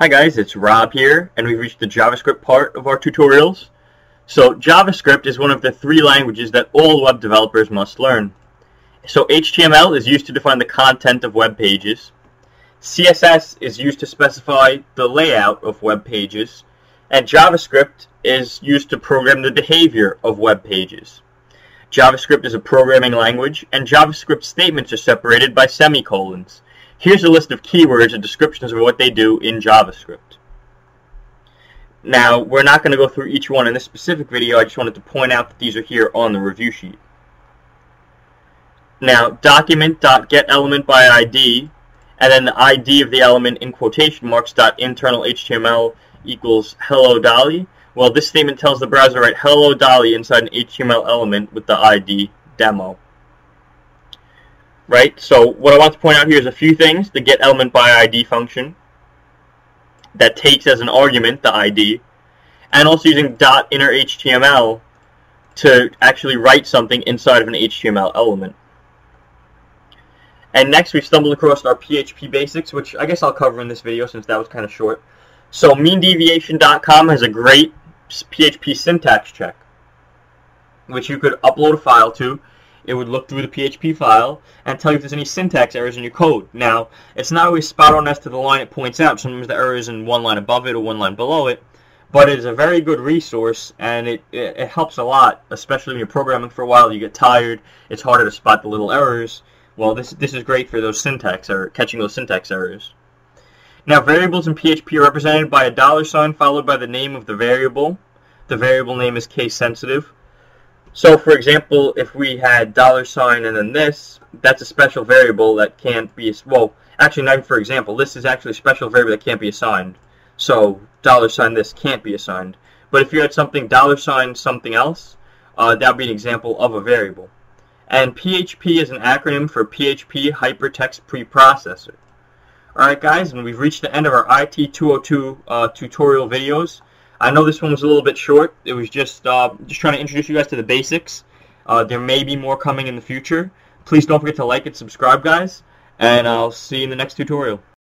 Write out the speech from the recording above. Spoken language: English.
Hi guys, it's Rob here, and we've reached the JavaScript part of our tutorials. So JavaScript is one of the three languages that all web developers must learn. So HTML is used to define the content of web pages. CSS is used to specify the layout of web pages. And JavaScript is used to program the behavior of web pages. JavaScript is a programming language, and JavaScript statements are separated by semicolons. Here's a list of keywords and descriptions of what they do in JavaScript. Now, we're not going to go through each one in this specific video. I just wanted to point out that these are here on the review sheet. Now, document.getElementById, and then the ID of the element in quotation marks .internal HTML equals hello Dolly. Well, this statement tells the browser to write hello Dolly inside an HTML element with the ID demo. Right, so what I want to point out here is a few things. The getElementById function that takes as an argument the ID, and also using .inner HTML to actually write something inside of an HTML element. And next we've stumbled across our PHP Basics, which I guess I'll cover in this video since that was kind of short. So meandeviation.com has a great PHP syntax check, which you could upload a file to. It would look through the PHP file and tell you if there's any syntax errors in your code. Now, it's not always spot on as to the line it points out. Sometimes the error is in one line above it or one line below it. But it is a very good resource, and it helps a lot, especially when you're programming for a while. You get tired. It's harder to spot the little errors. Well, this is great for those catching those syntax errors. Now, variables in PHP are represented by a $ followed by the name of the variable. The variable name is case sensitive. So, for example, if we had $ and then this, that's a special variable that can't be, well, actually not even for example, this is actually a special variable that can't be assigned. So, $ this can't be assigned. But if you had something $ something else, that would be an example of a variable. And PHP is an acronym for PHP Hypertext Preprocessor. Alright guys, and we've reached the end of our IT 202 tutorial videos. I know this one was a little bit short. It was just trying to introduce you guys to the basics. There may be more coming in the future. Please don't forget to like and subscribe, guys, and I'll see you in the next tutorial.